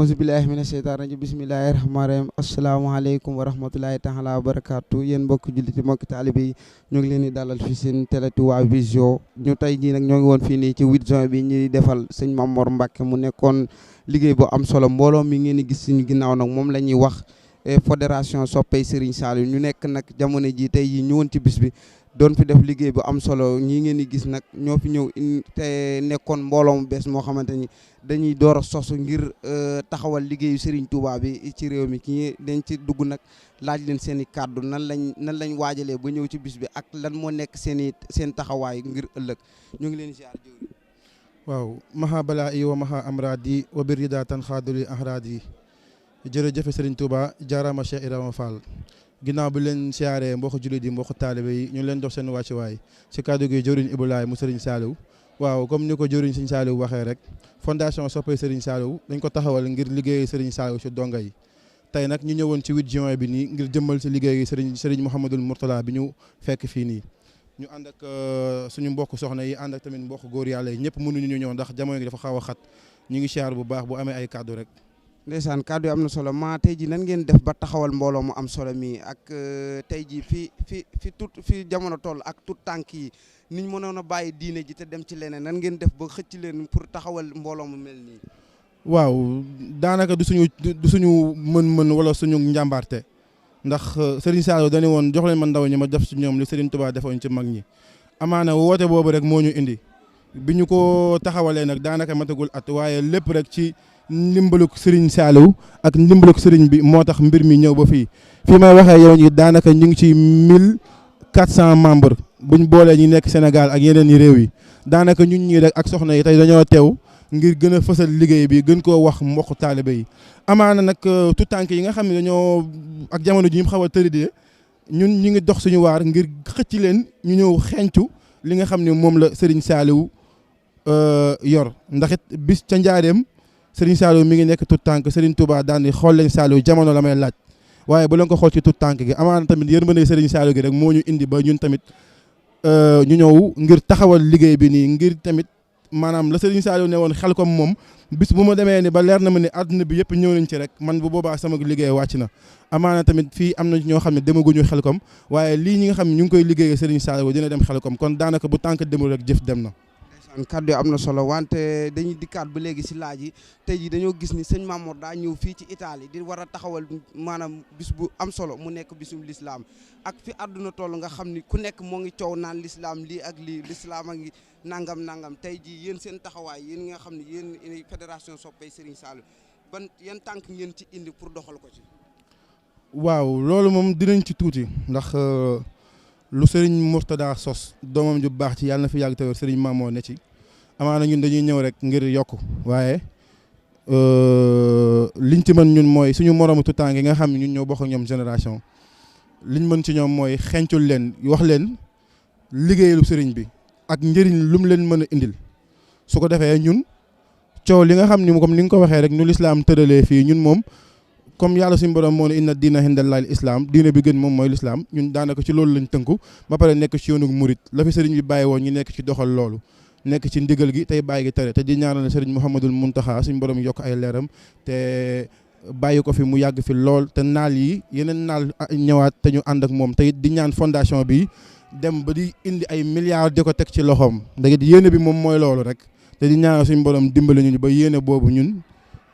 aouzu billahi mina sheytaan rajim bismillahi rahmaani rahim asalaamaaleykum wa rahmatulahi taala wa barakaatu yéen mbokki julliti mbokki taalibe yi ñu ngi leen di dalal fi seen télé Touba Vision ñu tey jii nag ñoo ngi woon fii nii ci 8 juin bi ñuy defal sëñ Mamor Mbacke mu nekkoon liggéey bu am solo mbooloo mi ngeen di gis suñu ginnaaw nag moom la ñuy wax fédération soppey Serigne Saliou ñu nekk nag jamono ji tey jii ñëwoon ci bis bi doon fi def liggéey bu am solo ñii ngeen di gis nag ñoo fi ñëw te nekkoon mbooloo mu bees moo xamante ni dañuy door a sosu ngir taxawal liggéeyu Serigne Touba bi ci réew mi kii dañ ci dugg nag laaj leen seen i kàddu nan lañ waajalee ba ñëw ci bis bi ak lan moo nekk seen taxawaay ngir ëllëg ñu ngi leen ziar jëwri waaw maha balaa yi wa maha amradi wa birida tan xaaduli ahradi jërëjëf Serigne Touba jaaraama Cheikh Ibrahima Fall ginnaaw bi leen siyaaree mbokk jullit yi mbokk taalibe yi ñu leen jox seen wàccuwaay si kàddu gi jëwriñ Ibulaay mu Serigne Saliou waaw comme ni ko jëwriñ Serigne Saliou waxee rek fondation soppay Serigne Saliou dañ ko taxawal ngir liggéey Serigne Saliou si donga yi tey nag ñu ñëwoon ci 8 juin bi nii ngir jëmmal si liggéey Serigne Mouhamadul Mourtala bi ñu fekk fii nii ñu ànd ak suñu mbokk soxna yi ànd ak tamit mbokk góor yàlla yi ñëpp mënuñu ñu ñëw ndax jamono gi dafa xaw a xat ñu ngi siyaar bu baax bu amee ay kàddu rek. ndeysaan kàddu yi am na solo maa tey ji nan ngeen def ba taxawal mbooloo mu am solo mi ak tey ji fi jamono toll ak tout tànk yi niñ mënoon a bàyyi diine ji te dem ci leneen nan ngeen def ba xëcc leen pour taxawal mbooloo mu mel nii. waaw daanaka du suñu mën-mën wala suñu njàmbaarte ndax Serigne Saliou dañu woon jox leen ma ndaw ñi ma def ci ñoom li Serigne Touba defoon ci mag ñi amaana woote boobu rek moo ñu indi bi ñu ko taxawalee nag daanaka matagul at waaye lépp rek ci ndimbaluk Serigne Saliou ak ndimbaluk Serigne bi moo tax mbir mi ñëw ba fii may waxee yow ñi daanaka ñu ngi ci 1400 membres buñ boolee ñi nekk Sénégal ak yeneen i réew yi daanaka ñun ñii rek ak soxna yi tey dañoo teew ngir gën a fësal liggéey bi gën koo wax mbokk taalibe yi amaana nag tout tànk yi nga xam ne dañoo ak jamono ji ñu xaw a tëridee ñun ñu ngi dox suñu waar ngir xëcc leen ñu ñëw xencu li nga xam ne moom la Serigne Saliou yor ndax it bis ca njaareem Serigne Saliou mi ngi nekk tout tànk Serigne Touba daan di xool leen Saliou jamono la may laaj waaye bu leen ko xool ci tout tànk gi amaana tamit yërmande Serigne Saliou gi rek moo ñu indi ba ñun tamit ñu ñëw ngir taxawal liggéey bi nii ngir tamit maanaam la Serigne Saliou ne woon xel comme moom bis bu ma demee ni ba leer na ma ne àdduna bi yëpp ñëw nañ ci rek man bu boobaa sama liggéey wàcc na amaana tamit fii am na ñoo xam ne demaguñu xel comme waaye lii ñi nga xam ne ñu ngi koy liggéeyee Serigne Saliou dina dem xel comme kon daanaka bu tànk demul rek jëf dem na. kàddu yi am na solo wante dañuy dikkaat ba léegi si laaj yi tey jii dañoo gis ni sëñ Mamor daa ñëw fii ci Italie di war a taxawal maanaam bis bu am solo mu nekk bisum lislaam ak fi àdduna toll nga xam ni ku nekk moo ngi coow naan lislaam lii ak lii lislaam a ngi nangam tey jii yéen seen taxawaay yéen nga xam ne yéen fédération soppey Serigne Saliou ban yan tànk ngeen ci indi pour doxal ko ci. waaw loolu moom dinañ ci tuuti ndax lu Serigne Mourtada sos doomam ju baax ci yàlla na fi yàgg te wér Serigne Mamor ne ci amaana ñun dañuy ñëw rek ngir yokk waaye liñ ci mën ñun mooy suñu moromu tuutànk yi nga xam ne ñun ñoo bokk ak ñoom génération liñ mën ci ñoom mooy xencul leen wax leen liggéeyalu Serigne bi ak njëriñ lu mu leen mën a indil su ko defee ñun coow li nga xam ni comme ni nga ko waxee rek nu lislaam tëralee fii ñun moom comme yàlla suñu borom moo ne inna diina hindallahi islam diine bi gën moom mooy lislaam ñun daanaka ci loolu lañ tënku ba pare nekk ci yoonu murit la fi Serigne bi bàyyi woon ñu nekk ci doxal loolu nekk ci ndigal gi tey bàyyi gi tere te di ñaanal Serigne Mouhamadul Mountakha suñu borom yokk ay leeram te bàyyi ko fi mu yàgg fi lool te naal yi yeneen naal ñëwaat te ñu ànd ak moom te di ñaan fondation bi dem ba di indi ay milliards di ko teg ci loxoom da yéene bi moom mooy loolu rek te di ñaanal suñu borom dimbali ñu ba yéene boobu ñun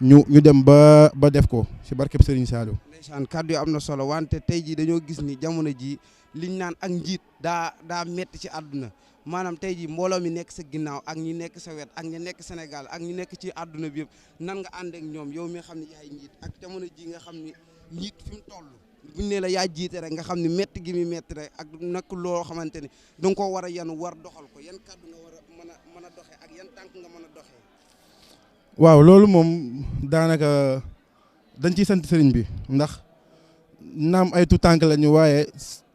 ñu dem ba def ko ci barkeb Serigne Saliou. ndeysaan kàddu yi am na solo wante tey jii dañoo gis ni jamono ji liñ naan ak njiit daa metti ci àdduna maanaam tey jii mbooloo mi nekk sa ginnaaw ak ñi nekk sa wet ak ñi nekk Sénégal ak ñi nekk ci àdduna bi yëpp nan nga ànd ak ñoom yow mi nga xam ne yaay njiit ak jamono ji nga xam ni njiit fi mu toll buñ ne la yaa jiite rek nga xam ne metti gi mi metti rek ak nag loo xamante ne danga koo war a yanu war doxal ko yan kàddu nga war a mën a doxee ak yan tànk nga mën a doxee. waaw loolu moom daanaka dañ ciy sant Serigne bi ndax naam ay tuutànk lañu waaye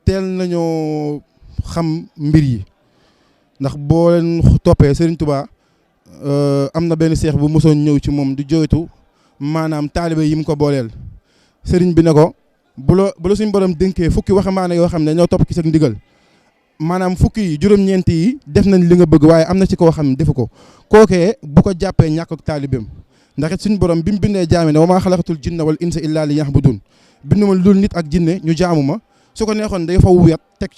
teel nañoo xam mbir yi ndax boo leen toppee Serigne Touba am na benn seex bu mosoon ñëw ci moom di joytu maanaam taalibe yi mu ko booleel Serigne bi ne ko bu la suñu borom dénkee fukki waxambaane yoo xam ne ñoo topp ci sa ndigal maanaam fukki yi juróom-ñeent yi def nañ li nga bëgg waaye am na ci koo xam ne defu ko kookee bu ko jàppee ñàkk ak taalibeem ndax it suñu borom bi mu bindee jaami ne wa maa xalaqatul jinna wal insa illa li yahbudun binduma lu dul nit ak jinne ñu jaamu ma su ko neexoon day fa wuyat teg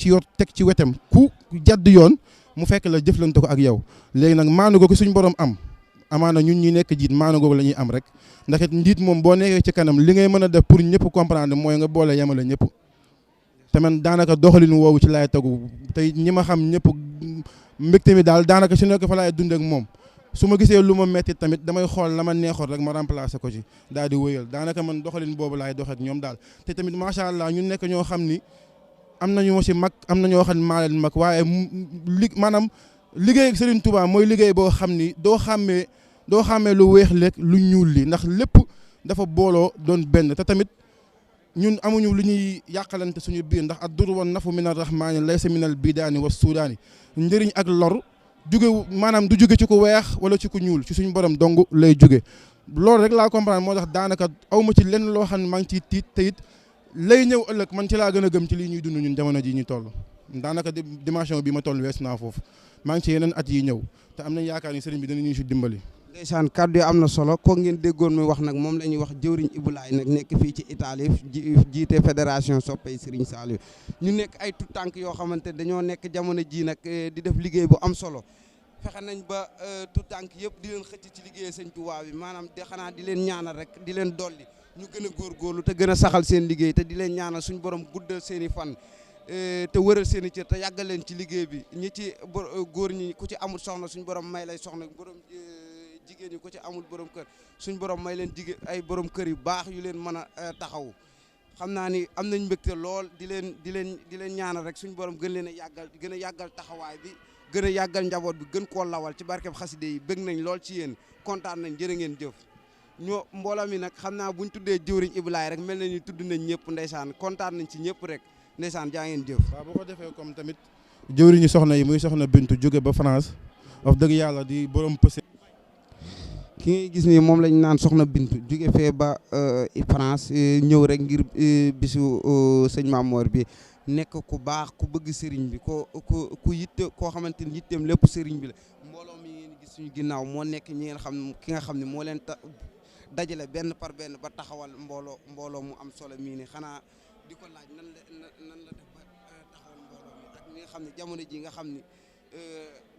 ci wetam ku jadd yoon mu fekk la jëflante ko ak yow léegi nag maanu ko suñu borom am amaana ñun ñi nekk jiit maanu googu la ñuy am rek ndax it njiit moom boo nekkee ci kanam li ngay mën a def pour ñëpp comprendre mooy nga boole yemale ñëpp te man daanaka doxalin woowu ci laay tegu tey ñi ma xam ñëpp mbégte mi daal daanaka su nekk fa laay dund ak moom su ma gisee lu ma metti tamit damay xool la ma neexoon rek ma remplacer ko ci daal di wëyal daanaka man doxalin boobu laay dox ak ñoom daal te tamit macha allah ñu nekk ñoo xam ni am na ñu si mag am na ñoo xam ne maa leen mag waaye maanaam liggéey ak Serigne Touba mooy liggéey boo xam ni doo xàmmee lu weex leeg lu ñuul li ndax lépp dafa booloo doon benn te tamit ñun amuñu lu ñuy yàqalante suñu biir ndax ad-durru wan nafu min ar-rahmaani laysa min al-bidaani wa suudaani njëriñ ak lor maanaam du jóge ci ku weex wala ci ku ñuul ci suñu borom dong lay jóge loolu rek laa comprendre moo tax daanaka aw ma ci lenn loo xam ne maa ngi ciy tiit te it lay ñëw ëllëg man ci laa gën a gëm ci lii ñuy dund ñun jamono ji ñu toll daanaka dimension bi ma toll wees naa foofu maa ngi ci yeneen at yi ñëw te am nañ yaakaar ni sëriñ bi danañu si dimbali. ndeysaan kàddu yi am na solo ko ngeen déggoon muy wax nag moom la ñuy wax jëwriñ Ibou Laye nag nekk fii ci Italie jiite fédération soppay Serigne Saliou ñu nekk ay tout tànk yoo xamante dañoo nekk jamono ji nag di def liggéey bu am solo fexe nañ ba tout tànk yëpp di leen xëcc ci liggéey Sëñ Tuubaa bi maanaam de xanaa di leen ñaanal rek di leen dolli ñu gën a góorgóorlu te gën a saxal seen liggéey te di leen ñaanal suñu borom guddal seen i fan te wëral seen i cër te yàggal leen ci liggéey bi ñi ci góor ñi ku ci amul soxna suñu borom may lay soxna borom jigéen ñi ku ci amul borom kër suñu borom may leen jigéen ay borom kër yu baax yu leen mën a taxaw xam naa ni am nañ mbégte lool di leen ñaanal rek suñu borom gën leen a yàggal gën a yàggal taxawaay bi gën a yàggal njaboot bi gën koo lawal ci barkeb xaside yi bëgg nañ lool ci yéen kontaan nañ jërë ngeen jëf ñoo mbooloo mi nag xam naa buñ tuddee jëwriñ Ibou Laye rek mel na ni tudd nañ ñëpp ndeysaan kontaan nañ ci ñëpp rek ndeysaan jaa ngeen jëf. waaw boo ko defee comme tamit jëwriñu soxna yi muy soxna Bintu jóge ba France wax dëgg yàlla di borom pëse. ki ngay gis nii moom lañ naan soxna Bintu jóge fee ba France ñëw rek ngir bisu sëñ Mamor bi nekk ku baax ku bëgg sëriñ bi ku yitte koo xamante ni yitteem lépp sëriñ bi la mbooloo mi ngeen gis suñu ginnaaw moo nekk ñi ngeen xam ki nga xam ne moo leen dajale benn par benn ba taxawal mbooloo mu am solo mii ni xanaa di ko laaj nan la def ba taxawal mbooloo mi ak ñi nga xam ne jamono ji nga xam ni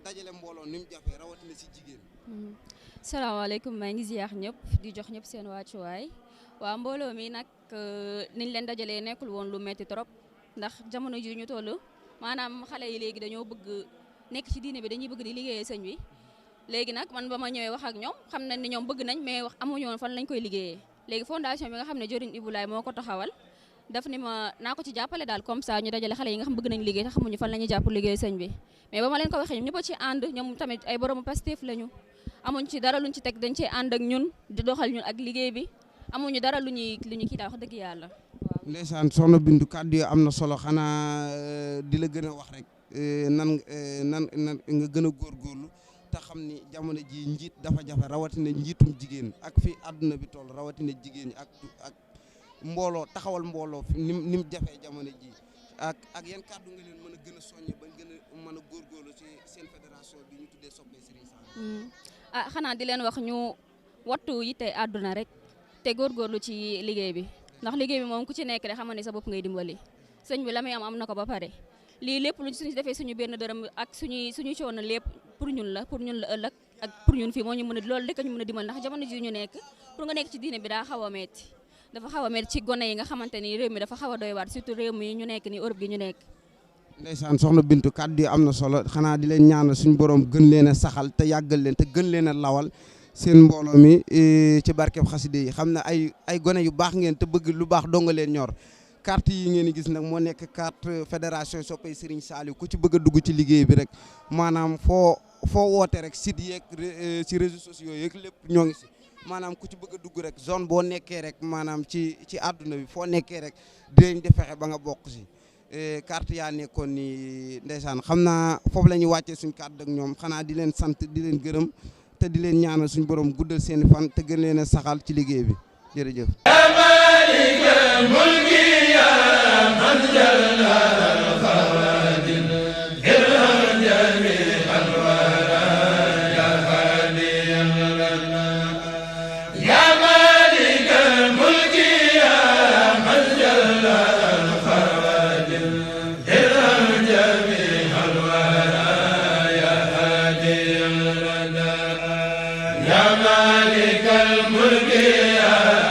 dajale mbooloo ni mu jafee rawatina si jigéen. salaamaaleykum maa ngi ziar ñëpp di jox ñëpp seen wàccuwaay waa mbooloo mi nag niñ leen dajalee nekkul woon lu metti trop ndax jamono ji ñu toll maanaam xale yi léegi dañoo bëgg nekk ci diine bi dañuy bëgg di liggéeyee sëñ bi léegi nag man ba ma ñëwee wax ak ñoom xam nañ ni ñoom bëgg nañ mais wax amuñu woon fan lañ koy liggéeyee léegi fondation bi nga xam ne jëriñ Ibou Laye moo ko taxawal daf ni ma naa ko ci jàppale daal comme ça ñu dajale xale yi nga xam bëgg nañ liggéey te xamuñu fan la ñuy jàpp liggéey sëñ bi mais ba ma leen ko waxee ñoom ñëpp a ci ànd ñoom tamit ay boromu Pastef lañu amuñ ci dara luñ ci teg dañ cee ànd ak ñun di doxal ñun ak liggéey bi amuñu dara lu ñuy kii daal wax dëgg yàlla waaw. ndeysaan soxna Bintu kàddu yi am na solo xanaa di la gën a wax rek nan nga gën a góorgóorlu te xam ni jamono ji njiit dafa jafe rawatina njiitum jigéen ak fi àdduna bi toll rawatina jigéen ñi ak mbooloo taxawal mbooloo ni mu jafee jamono ji ak yan kàddu nga leen mën a gën a soññ ba gën a mën a góorgóorlu ci seen fédération bi ñu tuddee soppee Serigne Saliou. xanaa di leen wax ñu wattu yitte àdduna rek te góorgóorlu ci liggéey bi ndax liggéey bi moom ku ci nekk rek xam ne sa bopp ngay dimbali sëñ bi la muy am na ko ba pare lii lépp lu suñu defee suñu benn dërëm ak suñu coono lépp pour ñun la ëllëg ak pour ñun fii moo ñu mën a loolu rek ñu mën a dimbal ndax jamono ji ñu nekk pour nga nekk ci diine bi daa xaw a metti dafa xaw a metti ci gone yi nga xamante ni réew mi dafa xaw a doy waar surtout réew mi ñu nekk ni Europe gi ñu nekk. ndeysaan soxna Bintu kàddu yi am na solo xanaa di leen ñaanal suñu borom gën leen a saxal te yàggal leen te gën leen a lawal seen mbooloo mi ci barkeb xaside yi xam ne ay gone yu baax ngeen te bëgg lu baax donga leen ñor carte yi ngeen gis nag moo nekk carte fédération soppay Serigne Saliou ku ci bëgg a dugg ci liggéey bi rek maanaam foo woote rek site yeeg ci réseaux sociaux yeeg lépp ñoo ngi si maanaam ku ci bëgg a dugg rek zone boo nekkee rek maanaam ci àdduna bi foo nekkee rek dinañ di fexe ba nga bokk si carte yaa nekkoon ni ndeysaan xam naa foofu la ñuy wàccee suñ kàddu ak ñoom xanaa di leen sant di leen gërëm te di leen ñaanal suñu borom guddal seeni fan te gën leen a saxal ci liggéey bi jërëjëf. يا مالك الملك يا